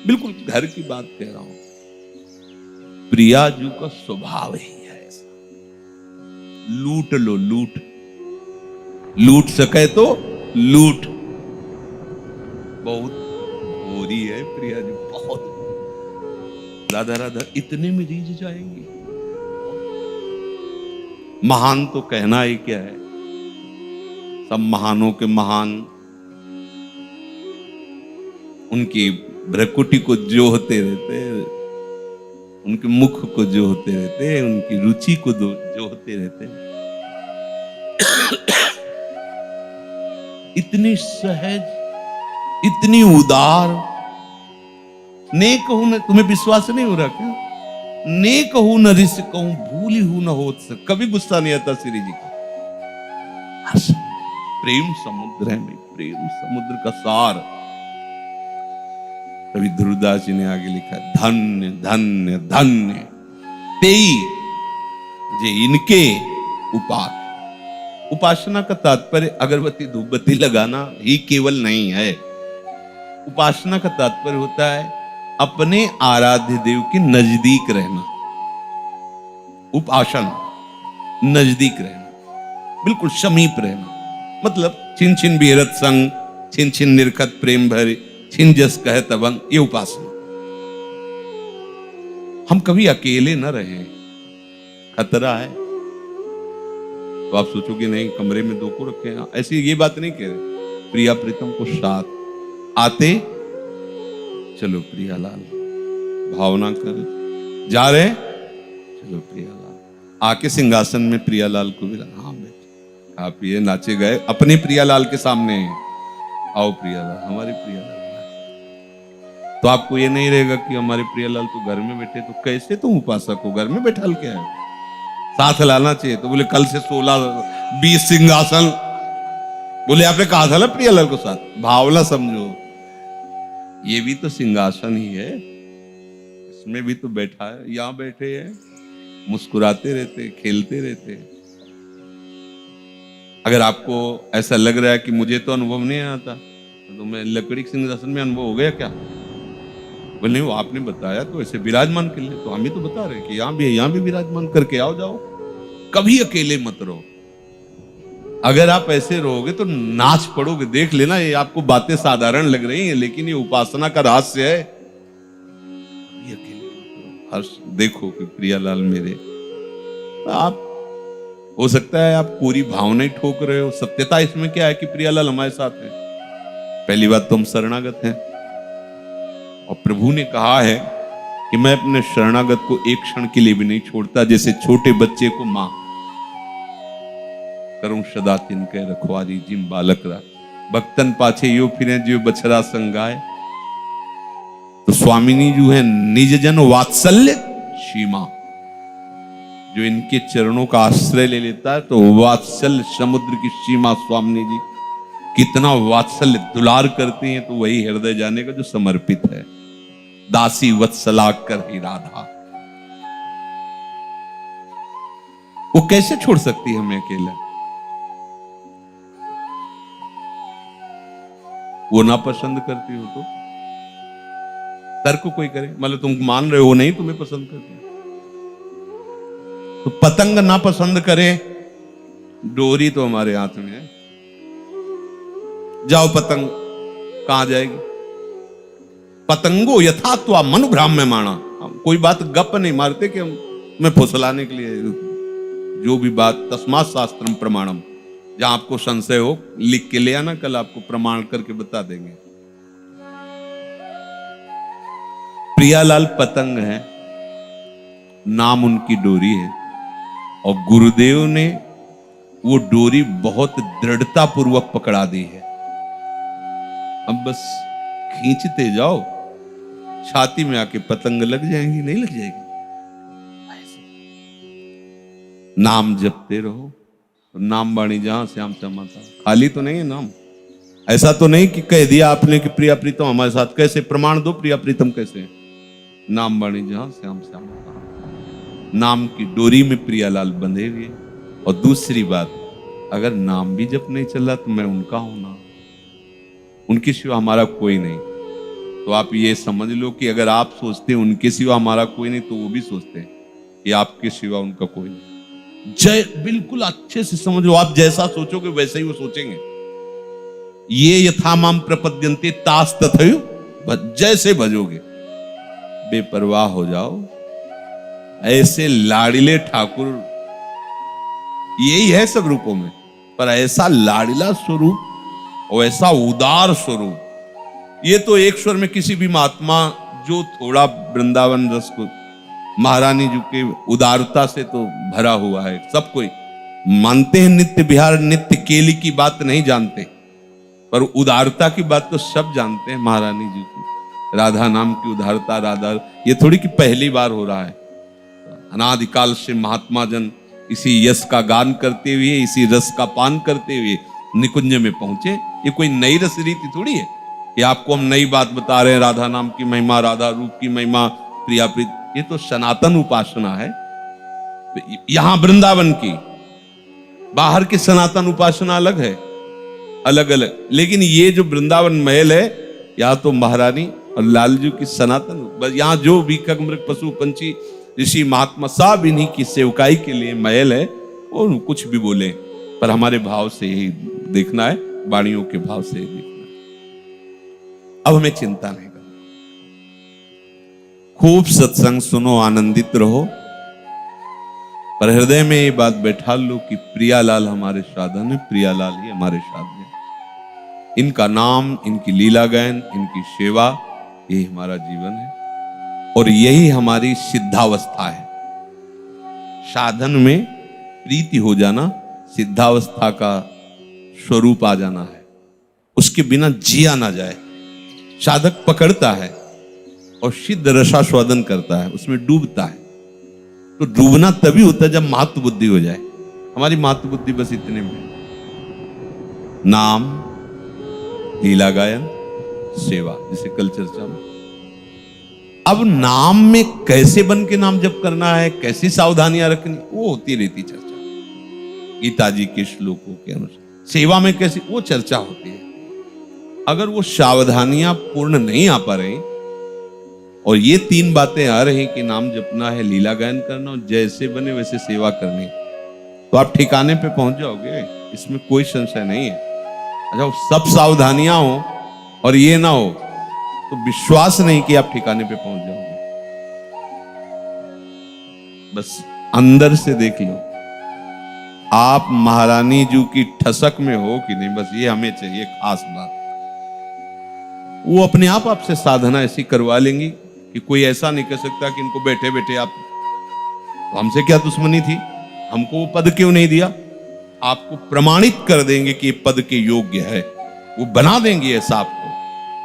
बिल्कुल घर की बात कह रहा हूं। प्रियाजू का स्वभाव ही है ऐसा, लूट लो लूट, लूट सके तो लूट। बहुत भोरी है प्रियाजू, बहुत। राधा राधा इतने में रीझ जाएंगी। महान तो कहना ही क्या है, सब महानों के महान उनकी भ्रकुटी को जोहते रहते, उनके मुख को जोहते रहते, उनकी रुचि को जोहते रहते। इतनी सहज, इतनी उदार। ने कहूं न, तुम्हें विश्वास नहीं हो रहा क्या? ने कहूं न रिस कहूं, भूली हूं न होत सक। कभी गुस्सा नहीं आता श्री जी को। प्रेम समुद्र है, प्रेम समुद्र का सार। कभी ध्रुवदास जी ने आगे लिखा, धन्य धन्य धन्य तेई जे इनके उपास। उपासना का तात्पर्य अगरबत्ती धूपबत्ती लगाना ही केवल नहीं है। उपासना का तात्पर्य होता है अपने आराध्य देव के नजदीक रहना। उपासना नजदीक रहना, बिल्कुल समीप रहना। मतलब छिन छिन बिहरत संग, छिन छिन निरखत प्रेम भरे, छिन जस कह तबंग, ये उपासना। हम कभी अकेले न रहे, खतरा है। तो आप सोचोगे नहीं कमरे में दो को रखे हैं, ऐसी ये बात नहीं कह रहे। प्रिया प्रीतम को साथ आते, चलो प्रियालाल, भावना कर जा रहे, चलो प्रियालाल। आके सिंहासन में प्रियालाल को भी, हाँ बेटे खा पिए नाचे गए अपने प्रियालाल के सामने। आओ प्रियालाल, हमारे प्रियालाल। तो आपको ये नहीं रहेगा कि हमारे प्रियालाल तो घर में बैठे, तो कैसे तुम उपासक हो, घर में बैठा के आए? साथ लाना चाहिए। तो बोले कल से 16-20 सिंहासन। बोले आपने कहा था ना प्रियालाल को साथ। भावना समझो, ये भी तो सिंहासन ही है, इसमें भी तो बैठा है। यहां बैठे हैं, मुस्कुराते रहते, खेलते रहते। अगर आपको ऐसा लग रहा है कि मुझे तो अनुभव नहीं आता, तो मैं लकड़ी के सिंहासन में अनुभव हो गया क्या? बोले नहीं, वो आपने बताया तो ऐसे विराजमान कर ले। तो हम ही तो बता रहे कि यहां भी है, यहां भी विराजमान करके आओ जाओ। कभी अकेले मत रहो। अगर आप ऐसे रहोगे तो नाच पड़ोगे। देख लेना, ये आपको बातें साधारण लग रही हैं, लेकिन ये उपासना का रहस्य है। कभी अकेले मत रहो। हर्ष देखो कि प्रियालाल मेरे, आप हो सकता है आप पूरी भावनाएं ठोक रहे हो। सत्यता इसमें क्या है कि प्रियालाल हमारे साथ है। पहली बात तो हम शरणागत हैं, और प्रभु ने कहा है कि मैं अपने शरणागत को एक क्षण के लिए भी नहीं छोड़ता। जैसे छोटे बच्चे को मां करूं सदा तिनके रखवारी, जिम बालक रा भक्तन पाछे यो फिरे जो बछड़ा संगाए। तो स्वामिनी जो है निज जन वात्सल्य सीमा, जो इनके चरणों का आश्रय ले लेता है तो वात्सल्य समुद्र की सीमा स्वामिनी जी कितना वात्सल्य दुलार करती हैं। तो वही हृदय जाने का जो समर्पित है। दासी वत्सला कर ही राधा, वो कैसे छोड़ सकती है हमें अकेला? वो ना पसंद करती हो तो तर्क कोई करे, मतलब तुम मान रहे हो नहीं तुम्हें पसंद करती, तो पतंग ना पसंद करे, डोरी तो हमारे हाथ में है। जाओ पतंग, कहां जाएगी? पतंगो यथात्वा मनुभ्राम्य माना। कोई बात गप नहीं मारते कि मैं फुसलाने के लिए। जो भी बात तस्मात् शास्त्रम प्रमाणम, जहां आपको संशय हो लिख के ले आना, कल आपको प्रमाण करके बता देंगे। प्रियालाल पतंग है, नाम उनकी डोरी है, और गुरुदेव ने वो डोरी बहुत दृढ़ता पूर्वक पकड़ा दी है। अब बस खींचते जाओ, छाती में आके पतंग लग जाएंगी, नहीं लग जाएगी? नाम जपते रहो, नाम बाणी जहां श्याम समाता। खाली तो नहीं है नाम, ऐसा तो नहीं कि कह दिया आपने कि प्रिया प्रीतम हमारे साथ। कैसे प्रमाण दो, प्रिया प्रीतम कैसे? नाम बाणी जहां श्याम समाता, नाम की डोरी में प्रियालाल बंधे हुए। और दूसरी बात, अगर नाम भी जप नहीं चल रहा तो मैं उनका हूं ना, उनके सिवा हमारा कोई नहीं। तो आप ये समझ लो कि अगर आप सोचते हैं उनके सिवा हमारा कोई नहीं, तो वो भी सोचते हैं कि आपके सिवा उनका कोई नहीं। जय बिल्कुल अच्छे से समझ लो, आप जैसा सोचोगे वैसे ही वो सोचेंगे। ये यथा माम प्रपद्यन्ते तास तथैव, जैसे भजोगे, बेपरवाह हो जाओ। ऐसे लाड़िले ठाकुर यही है सब रूपों में, पर ऐसा लाड़िला स्वरूप और ऐसा उदार स्वरूप, ये तो एक स्वर में किसी भी महात्मा जो थोड़ा वृंदावन रस को, महारानी जी के उदारता से तो भरा हुआ है। सब कोई मानते हैं नित्य विहार नित्य केली की बात नहीं जानते, पर उदारता की बात तो सब जानते हैं। महारानी जी की राधा नाम की उदारता, राधा, ये थोड़ी कि पहली बार हो रहा है। अनादिकाल से महात्मा जन इसी यश का गान करते हुए, इसी रस का पान करते हुए निकुंज में पहुंचे। ये कोई नई रस रीति थोड़ी है कि आपको हम नई बात बता रहे हैं, राधा नाम की महिमा, राधा रूप की महिमा, प्रिया प्रीत, ये तो सनातन उपासना है। यहां वृंदावन की, बाहर की सनातन उपासना अलग है, अलग अलग। लेकिन ये जो वृंदावन महल है, यहाँ तो महारानी और लालजू की सनातन, बस यहाँ जो भी मृग पशु पंछी ऋषि महात्मा सब इन्हीं की सेवकाई के लिए महल है। और कुछ भी बोले, पर हमारे भाव से ही देखना है, वाणियों के भाव से ही देखना है। अब हमें चिंता नहीं करना, खूब सत्संग सुनो, आनंदित रहो, पर हृदय में ये बात बैठा लो कि प्रियालाल हमारे साधन है, प्रियालाल ही हमारे साधन है। इनका नाम, इनकी लीला गायन, इनकी सेवा, यही हमारा जीवन है और यही हमारी सिद्धावस्था है। साधन में प्रीति हो जाना सिद्धावस्था का स्वरूप आ जाना है। उसके बिना जिया ना जाए। साधक पकड़ता है और सिद्ध रसास्वादन करता है, उसमें डूबता है। तो डूबना तभी होता है जब मातृ बुद्धि हो जाए। हमारी मातृ बुद्धि बस इतने में, नाम, लीला गायन, सेवा, जिसे कल चर्चा में। अब नाम में कैसे बन के नाम जप करना है, कैसी सावधानियां रखनी, वो होती रहती चर्चा गीता जी के श्लोकों के अनुसार। सेवा में कैसी, वो चर्चा होती है। अगर वो सावधानियां पूर्ण नहीं आ पा रही और ये तीन बातें आ रही कि नाम जपना है, लीला गायन करना और जैसे बने वैसे सेवा करनी, तो आप ठिकाने पे पहुंच जाओगे, इसमें कोई संशय नहीं है। अच्छा, सब सावधानियां हो और ये ना हो तो विश्वास नहीं कि आप ठिकाने पे पहुंच जाओगे। बस अंदर से देख लो आप महारानी जी की ठसक में हो कि नहीं, बस ये हमें चाहिए खास बात। वो अपने आप आपसे साधना ऐसी करवा लेंगी कि कोई ऐसा नहीं कह सकता कि इनको बैठे बैठे आप, तो हमसे क्या दुश्मनी थी, हमको वो पद क्यों नहीं दिया। आपको प्रमाणित कर देंगे कि ये पद के योग्य है, वो बना देंगे ऐसा आपको,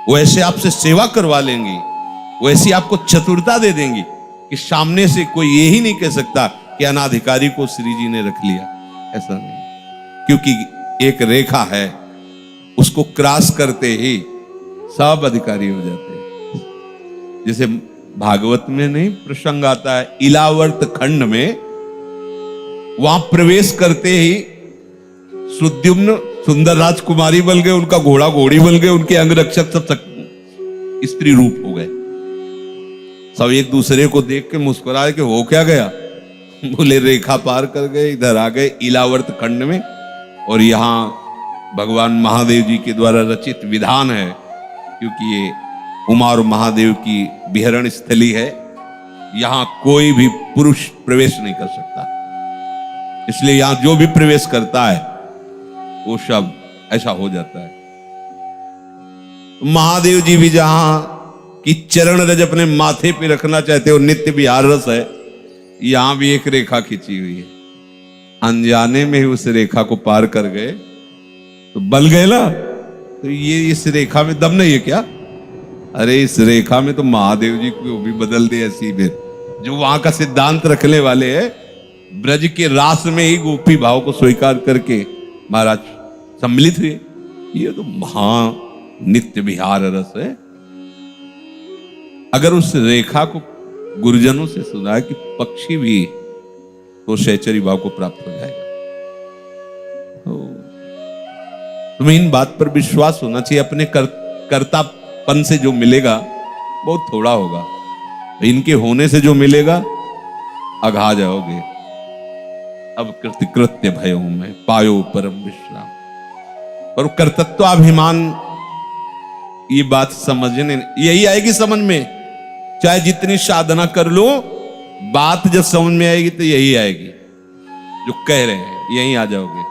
वो ऐसे आपसे सेवा करवा लेंगी, वो ऐसी आपको चतुरता दे देंगी कि सामने से कोई ये ही नहीं कह सकता कि अनाधिकारी को श्री जी ने रख लिया। ऐसा नहीं, क्योंकि एक रेखा है, उसको क्रॉस करते ही सब अधिकारी हो जाते हैं। जैसे भागवत में नहीं प्रसंग आता है, इलावर्त खंड में, वहां प्रवेश करते ही सुद्युम्न सुंदर राजकुमारी बन गए, उनका घोड़ा घोड़ी बन गए, उनके अंगरक्षक सब स्त्री रूप हो गए। सब एक दूसरे को देख के मुस्कुराए कि हो क्या गया, बोले रेखा पार कर गए, इधर आ गए इलावर्त खंड में। और यहाँ भगवान महादेव जी के द्वारा रचित विधान है, क्योंकि ये उमा और महादेव की विहरण स्थली है, यहां कोई भी पुरुष प्रवेश नहीं कर सकता। इसलिए यहां जो भी प्रवेश करता है वो सब ऐसा हो जाता है। तो महादेव जी भी जहां की चरण रज अपने माथे पे रखना चाहते हो, नित्य विहार रस है, यहां भी एक रेखा खींची हुई है। अनजाने में ही उस रेखा को पार कर गए तो बल गए ना। तो ये इस रेखा में दम नहीं है क्या? अरे इस रेखा में तो महादेव जी को भी बदल दे ऐसी भी, जो वहां का सिद्धांत रखने वाले हैं। ब्रज के रास में ही गोपी भाव को स्वीकार करके महाराज सम्मिलित हुए। ये तो महा नित्य विहार रस है। अगर उस रेखा को गुरुजनों से सुना कि पक्षी भी तो सहचरी भाव को प्राप्त हो जाएगा। तो तुम्हें इन बात पर विश्वास होना चाहिए। अपने कर्तापन से जो मिलेगा बहुत थोड़ा होगा, इनके होने से जो मिलेगा अघा जाओगे। अब कृत्य भयो में पायो परम विश्राम। पर कर्तृत्वाभिमान, ये बात समझने यही आएगी समझ में, चाहे जितनी साधना कर लो, बात जब समझ में आएगी तो यही आएगी जो कह रहे हैं, यही आ जाओगे।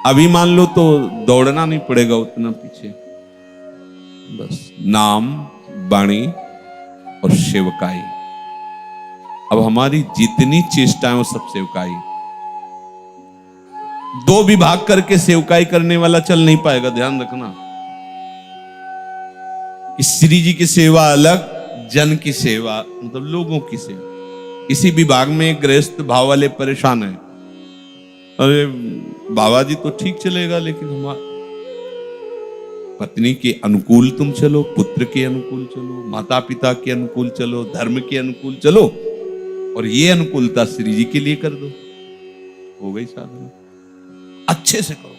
अभी मान लो तो दौड़ना नहीं पड़ेगा उतना पीछे, बस नाम, वाणी और सेवकाई। अब हमारी जितनी चेष्टाएं वो सब सेवकाई। दो विभाग करके सेवकाई करने वाला चल नहीं पाएगा, ध्यान रखना। श्री जी की सेवा अलग, जन की सेवा मतलब लोगों की सेवा। इसी विभाग में गृहस्थ भाव वाले परेशान है। अरे बाबा जी तो ठीक चलेगा, लेकिन हमारे पत्नी के अनुकूल तुम चलो, पुत्र के अनुकूल चलो, माता पिता के अनुकूल चलो, धर्म के अनुकूल चलो, और ये अनुकूलता श्री जी के लिए कर दो, हो गई साधना। अच्छे से करो।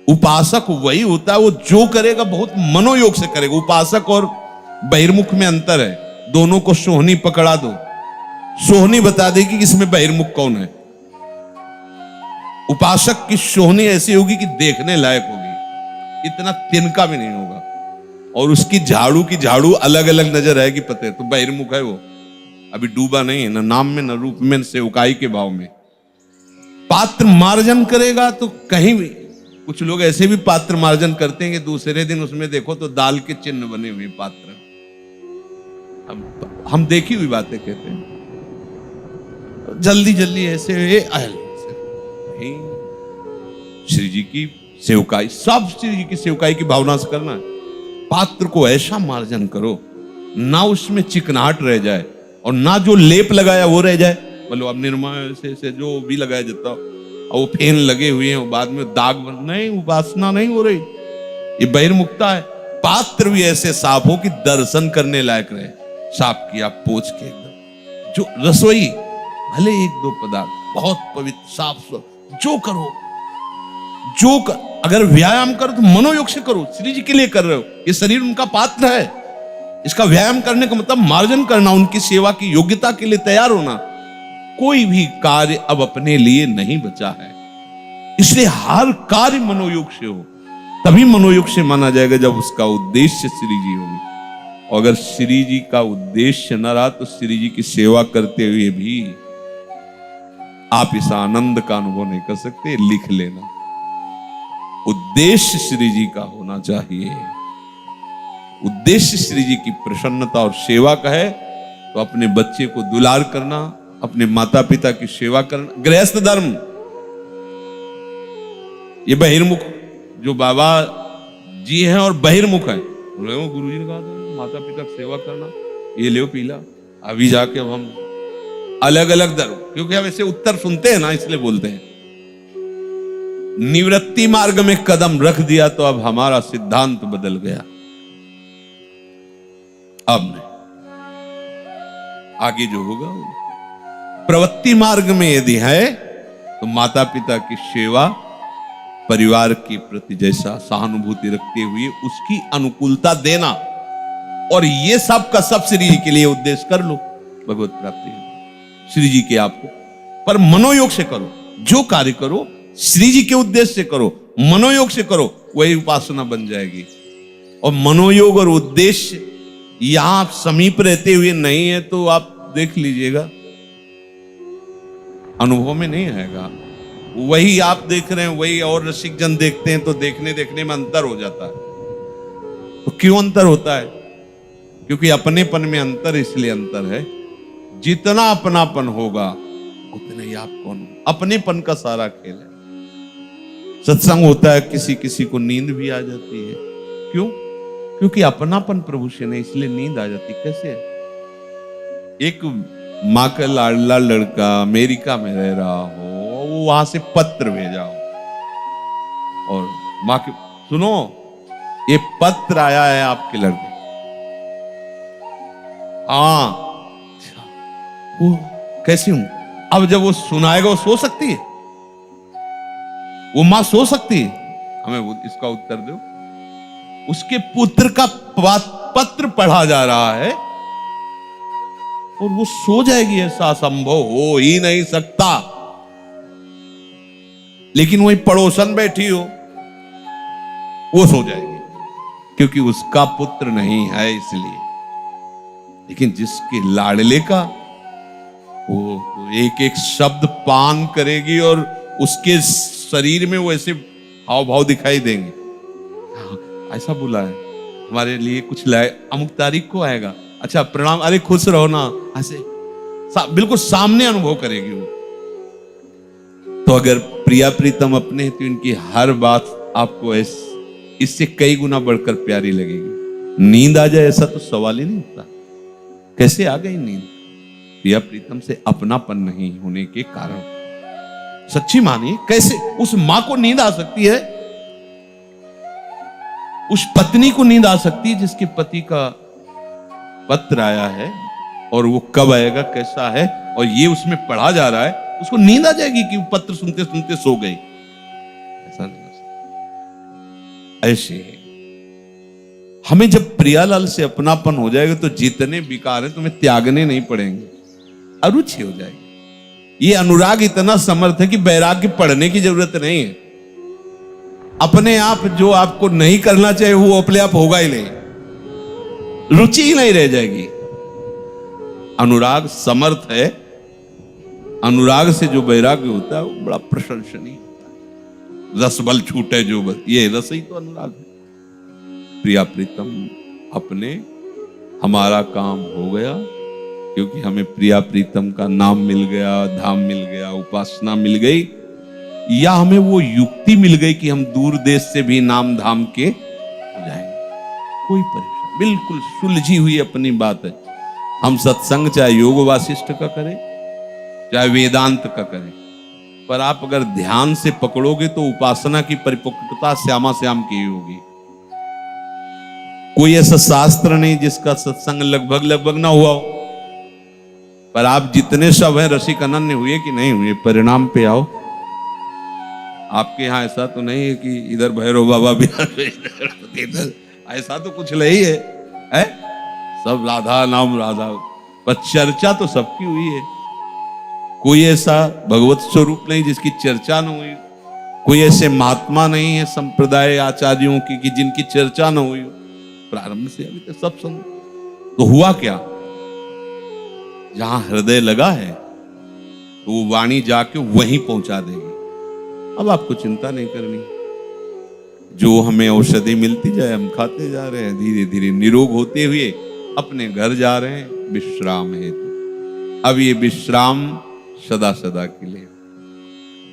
उपासक वही होता है, वो जो करेगा बहुत मनोयोग से करेगा। उपासक और बहिर्मुख में अंतर है। दोनों को सोहनी पकड़ा दो, सोहनी बता देगी कि इसमें बहिर्मुख कौन है। उपासक की सोहनी ऐसी होगी कि देखने लायक होगी, इतना तिनका भी नहीं होगा, और उसकी झाड़ू की झाड़ू अलग अलग नजर आएगी, पता है तो बहिर्मुख है वो, अभी डूबा नहीं है, न नाम में न रूप में, न सेवकाई के भाव में। पात्र मार्जन करेगा तो कहीं भी, कुछ लोग ऐसे भी पात्र मार्जन करते हैं कि दूसरे दिन उसमें देखो तो दाल के चिन्ह बने हुए पात्र। हम देखी हुई बातें कहते हैं, जल्दी जल्दी ऐसे श्री जी की सेवकाई, सब श्री जी की सेवकाई की भावना से करना है। पात्र को ऐसा मार्जन करो ना उसमें चिकनाहट रह जाए, और ना जो लेप लगाया वो रह जाए। बोलो अब निर्मा से जो भी लगाया जाता और वो फेन लगे हुए हैं, बाद में दाग बन, नहीं, उपासना नहीं हो रही, ये बहिर्मुखता है। पात्र भी ऐसे साफ हो कि दर्शन करने लायक रहे, साफ किया पोंछ के एकदम। जो रसोई भले एक दो पदार्थ बहुत पवित्र साफ जो करो, अगर व्यायाम करो तो मनोयोग से करो, श्री जी के लिए कर रहे हो, ये शरीर उनका पात्र है, इसका व्यायाम करने का मतलब मार्जन करना, उनकी सेवा की योग्यता के लिए तैयार होना। कोई भी कार्य अब अपने लिए नहीं बचा है, इसलिए हर कार्य मनोयोग से हो, तभी मनोयोग से माना जाएगा जब उसका उद्देश्य श्री जी होगी। और अगर श्री जी का उद्देश्य न रहा तो श्री जी की सेवा करते हुए भी आप इस आनंद का अनुभव नहीं कर सकते। लिख लेना, उद्देश्य श्री जी का होना चाहिए। उद्देश्य श्री जी की प्रसन्नता और सेवा का है तो अपने बच्चे को दुलार करना, अपने माता पिता की सेवा करना, गृहस्थ धर्म। ये बहिर्मुख जो बाबा जी हैं और बहिर्मुख हैं, गुरु जी ने कहा था माता पिता की सेवा करना, ये ले पीला। अभी जाके अब हम अलग अलग धर्म, क्योंकि हम ऐसे उत्तर सुनते हैं ना, इसलिए बोलते हैं। निवृत्ति मार्ग में कदम रख दिया तो अब हमारा सिद्धांत बदल गया। अब नहीं, आगे जो होगा प्रवृत्ति मार्ग में यदि है तो माता पिता की सेवा, परिवार के प्रति जैसा सहानुभूति रखते हुए उसकी अनुकूलता देना, और ये सब का सब श्री जी के लिए उद्देश्य कर लो, भगवत प्राप्ति है। श्री जी के आपको पर मनोयोग से करो, जो कार्य करो श्री जी के उद्देश्य से करो, मनोयोग से करो, वही उपासना बन जाएगी। और मनोयोग और उद्देश्य यहां आप समीप रहते हुए नहीं है तो आप देख लीजिएगा, अनुभव में नहीं आएगा। वही आप देख रहे हैं, वही और रसिक जन देखते हैं, तो देखने देखने में अंतर हो जाता है। तो क्यों अंतर होता है? क्योंकि अपनेपन में अंतर, इसलिए अंतर है। जितना अपनापन होगा उतने ही आपको अपनेपन का सारा खेल है। सत्संग होता है, किसी किसी को नींद भी आ जाती है। क्यों? क्योंकि अपनापन प्रभु से नहीं, इसलिए नींद आ जाती। कैसे? एक माँ का लाडला लड़का अमेरिका में रह रहा हो, वो वहां से पत्र भेजा हो और माँ के, सुनो ये पत्र आया है आपके लड़के। हाँ, वो कैसी हूं? अब जब वो सुनाएगा वो सो सकती है? वो मां सो सकती है? हमें इसका उत्तर दो। उसके पुत्र का पत्र पढ़ा जा रहा है और वो सो जाएगी, ऐसा संभव हो ही नहीं सकता। लेकिन वही पड़ोसन बैठी हो, वो सो जाएगी, क्योंकि उसका पुत्र नहीं है इसलिए। लेकिन जिसके लाडले का, वो एक एक शब्द पान करेगी और उसके शरीर में वो ऐसे हाव भाव दिखाई देंगे। ऐसा बोला है हमारे लिए कुछ लाए, अमुक तारीख को आएगा, अच्छा प्रणाम, अरे खुश रहो ना, ऐसे बिल्कुल सामने अनुभव करेगी वो। तो अगर प्रिया प्रीतम अपने हैं तो इनकी हर बात आपको इससे कई गुना बढ़कर प्यारी लगेगी। नींद आ जाए ऐसा तो सवाल ही नहीं होता। कैसे आ गई नींद? प्रिया प्रीतम से अपनापन नहीं होने के कारण। सच्ची मानिए, कैसे उस मां को नींद आ सकती है, उस पत्नी को नींद आ सकती है जिसके पति का पत्र आया है, और वो कब आएगा, कैसा है, और ये उसमें पढ़ा जा रहा है, उसको नींद आ जाएगी कि वो पत्र सुनते सुनते सो गई? ऐसा नहीं हो सकता। ऐसे हमें जब प्रियालाल से अपनापन हो जाएगा तो जितने विकार हैं तुम्हें त्यागने नहीं पड़ेंगे, अरुचि हो जाएगी। ये अनुराग इतना समर्थ है कि वैराग्य पढ़ने की जरूरत नहीं है। अपने आप जो आपको नहीं करना चाहिए वो अपने आप होगा ही नहीं, रुचि ही नहीं रह जाएगी। अनुराग समर्थ है। अनुराग से जो वैराग्य होता है वो बड़ा प्रशंसनीय होता है। रस बल छूटे जो बल, ये रस ही तो अनुराग है। प्रिया प्रीतम अपने, हमारा काम हो गया, क्योंकि हमें प्रिया प्रीतम का नाम मिल गया, धाम मिल गया, उपासना मिल गई, या हमें वो युक्ति मिल गई कि हम दूर देश से भी नाम धाम के हो जाएंगे। कोई परेशानी, बिल्कुल सुलझी हुई अपनी बात है। हम सत्संग चाहे योग वासिष्ठ का करें, चाहे वेदांत का करें, पर आप अगर ध्यान से पकड़ोगे तो उपासना की परिपक्वता श्यामा श्याम की होगी। कोई ऐसा शास्त्र नहीं जिसका सत्संग लगभग लगभग ना हुआ हो, पर आप जितने सब हैं रसिक अनन्य हुए कि नहीं हुए, परिणाम पे आओ। आपके यहां ऐसा तो नहीं है कि इधर भैरव बाबा बिहार इधर, ऐसा तो कुछ नहीं है, सब राधा नाम राधा, पर चर्चा तो सबकी हुई है। कोई ऐसा भगवत स्वरूप नहीं जिसकी चर्चा न हुई, कोई ऐसे महात्मा नहीं है संप्रदाय आचार्यों की कि जिनकी चर्चा न हुई। प्रारंभ से अभी तक सब सुन, तो हुआ क्या? जहां हृदय लगा है तो वो वाणी जाके वहीं पहुंचा देगी। अब आपको चिंता नहीं करनी, जो हमें औषधि मिलती जाए हम खाते जा रहे हैं, धीरे धीरे निरोग होते हुए अपने घर जा रहे हैं विश्राम हेतु। अब ये विश्राम सदा सदा के लिए।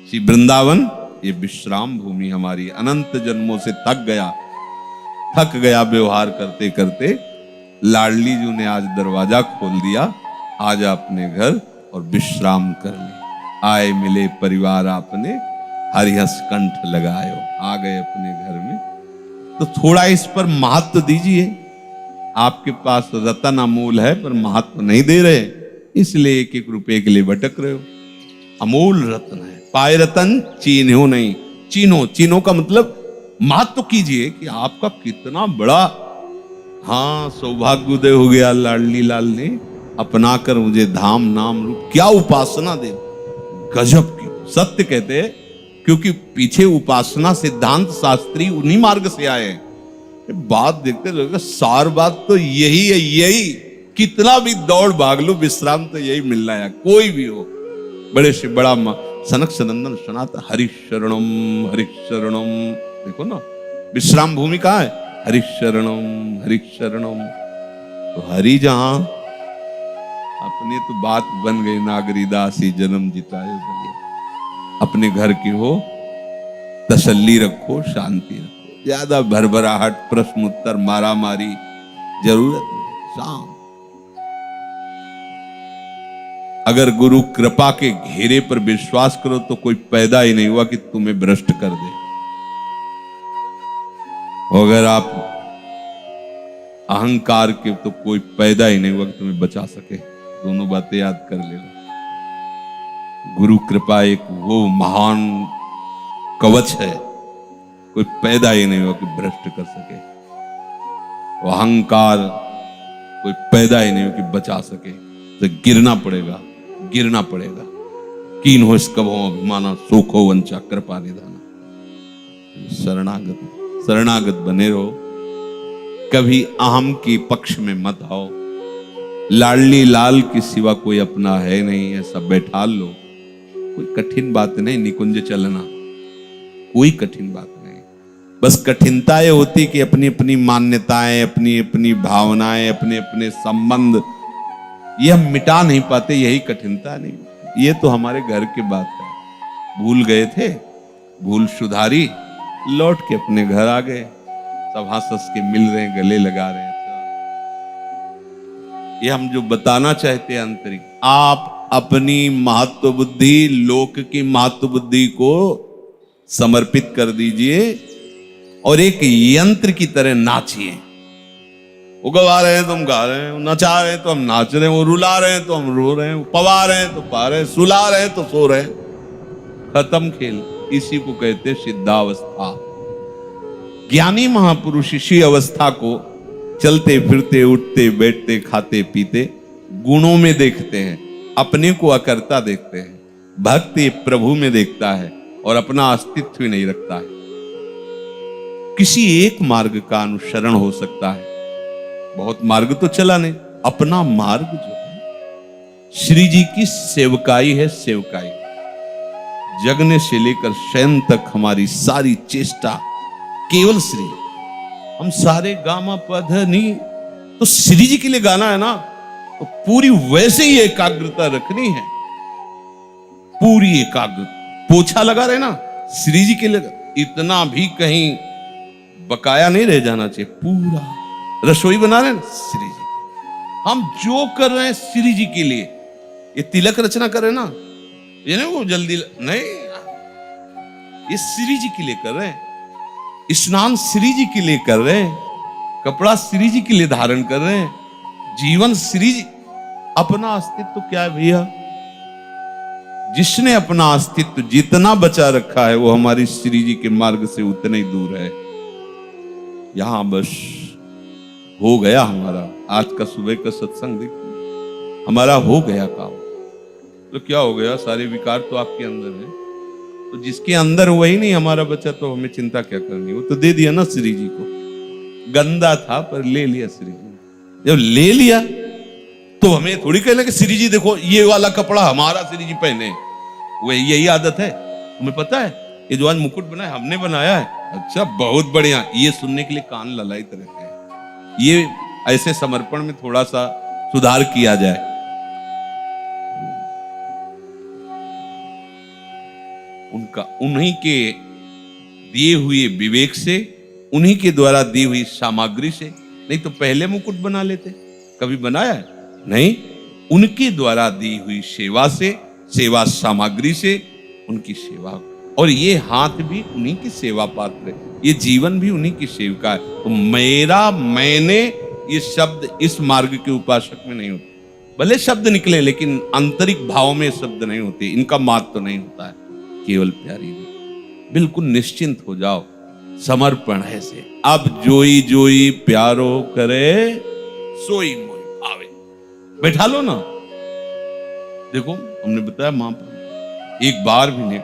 श्री वृंदावन ये विश्राम भूमि हमारी अनंत जन्मों से थक गया व्यवहार करते करते। लाडली जी ने आज दरवाजा खोल दिया, आजा अपने घर और विश्राम कर ले। आए मिले परिवार आपने, हरिहस कंठ लगायो। आ गए अपने घर में, तो थोड़ा इस पर महत्व दीजिए। आपके पास रतन अमूल है पर महत्व नहीं दे रहे, इसलिए एक एक रुपए के लिए भटक रहे हो। अमूल रत्न है, पाए रतन चीन्हो नहीं। चीनो का मतलब महत्व कीजिए कि आपका कितना बड़ा, हाँ, सौभाग्योदय हो गया। लाडली लाल ने अपना कर मुझे धाम नाम रूप, क्या उपासना दे, गजब की। सत्य कहते हैं क्योंकि पीछे उपासना सिद्धांत शास्त्री उन्हीं मार्ग से आए हैं। बात देखते लोग, सार बात तो यही है, यही। कितना भी दौड़ भाग लो, विश्राम तो यही मिलना है, कोई भी हो। बड़े से बड़ा सनक सनंदन सनातन हरिशरणम हरिशरणम। देखो ना, विश्राम भूमि कहाँ है? हरिशरणम हरिशरणम। तो हरि जहां, अपने तो बात बन गई, नागरीदासी जन्म जिताए बलिए। अपने घर की हो, तसल्ली रखो, शांति रखो। ज्यादा भरभराहट, प्रश्न उत्तर, मारा मारी जरूरत नहीं। शांत। अगर गुरु कृपा के घेरे पर विश्वास करो तो कोई पैदा ही नहीं हुआ कि तुम्हें भ्रष्ट कर दे। अगर आप अहंकार के, तो कोई पैदा ही नहीं हुआ कि तुम्हें बचा सके। दोनों बातें याद कर ले। गुरु कृपा एक वो महान कवच है, कोई पैदा ही नहीं हुआ कि भ्रष्ट कर सके। वो अहंकार कोई पैदा ही नहीं हो कि बचा सके, तो गिरना पड़ेगा, गिरना पड़ेगा। कीन हो इस कभो अभिमाना, सोखो वंचा कृपा निधाना। शरणागत शरणागत बने रहो, कभी अहम के पक्ष में मत आओ। लाडली लाल के सिवा कोई अपना है नहीं, ऐसा बैठा लो। कोई कठिन बात नहीं निकुंज चलना, कोई कठिन बात नहीं। बस कठिनता ये होती कि अपनी अपनी मान्यताएं, अपनी अपनी भावनाएं, अपने अपने संबंध, ये हम मिटा नहीं पाते, यही कठिनता नहीं। ये तो हमारे घर की बात है। भूल गए थे, भूल सुधारी, लौट के अपने घर आ गए, सब हंस हंस के मिल रहे हैं, गले लगा रहे हैं। ये हम जो बताना चाहते हैं आंतरिक, आप अपनी महत्व बुद्धि लोक की महत्व बुद्धि को समर्पित कर दीजिए और एक यंत्र की तरह नाचिए। वो गवा रहे हैं तो हम गा रहे हैं, नचा रहे हैं तो हम नाच रहे हैं, वो रुला रहे हैं तो हम रो रहे हैं, पवा रहे हैं तो पा रहे हैं, सुला रहे हैं तो सो रहे हैं। खत्म खेल। इसी को कहते हैं सिद्धावस्था। ज्ञानी महापुरुष इसी अवस्था को चलते फिरते उठते बैठते खाते पीते गुणों में देखते हैं, अपने को अकर्ता देखते हैं। भक्ति प्रभु में देखता है और अपना अस्तित्व ही नहीं रखता है। किसी एक मार्ग का अनुसरण हो सकता है, बहुत मार्ग तो चला नहीं। अपना मार्ग जो है श्री जी की सेवकाई है, सेवकाई। जगने से लेकर शयन तक हमारी सारी चेष्टा केवल श्री। हम सारे गामा पध नहीं तो श्री जी के लिए गाना है ना, तो पूरी वैसे ही एकाग्रता रखनी है, पूरी एकाग्र। पोछा लगा रहे ना श्री जी के लिए, इतना भी कहीं बकाया नहीं रह जाना चाहिए। पूरा रसोई बना रहे हैं श्री जी, हम जो कर रहे हैं श्री जी के लिए। ये तिलक रचना कर रहे हैं ना, ये नहीं वो जल्दी नहीं, ये श्री जी के लिए कर रहे हैं। स्नान श्री जी के लिए कर रहे हैं, कपड़ा श्री जी के लिए धारण कर रहे हैं, जीवन श्री जी। अपना अस्तित्व क्या है भैया? जिसने अपना अस्तित्व जितना बचा रखा है वो हमारी श्री जी के मार्ग से उतना ही दूर है। यहां बस हो गया हमारा आज का सुबह का सत्संग देखिए, हमारा हो गया काम। तो क्या हो गया? सारे विकार तो आपके अंदर है, तो जिसके अंदर वही नहीं हमारा बचा, तो हमें चिंता क्या करनी? वो तो दे दिया ना श्री जी को। गंदा था पर ले लिया श्री जी। जब ले लिया तो हमें थोड़ी कहना कि श्री जी देखो ये वाला कपड़ा हमारा श्री जी पहने, वही यही आदत है। तुम्हें पता है ये जो आज मुकुट बना है हमने बनाया है? अच्छा बहुत बढ़िया। ये सुनने के लिए कान ललायत रहते हैं। ये ऐसे समर्पण में थोड़ा सा सुधार किया जाए। उनका उन्हीं के दिए हुए विवेक से, उन्हीं के द्वारा दी हुई सामग्री से, नहीं तो पहले मुकुट बना लेते। कभी बनाया है? नहीं। उनके द्वारा दी हुई सेवा से, सेवा सामग्री से, उनकी सेवा। और ये हाथ भी उन्हीं की सेवा पात्र है, ये जीवन भी उन्हीं की सेविका है। तो मेरा, मैंने, ये शब्द इस मार्ग के उपासक में नहीं होते। भले शब्द निकले लेकिन आंतरिक भाव में शब्द नहीं होते, इनका मात तो नहीं होता है। केवल प्यारी, बिल्कुल निश्चिंत हो जाओ। समर्पण है से। अब जोई जोई प्यारो करे सोई मोई भावे। बैठा लो ना। देखो हमने बताया मां पर एक बार भी नहीं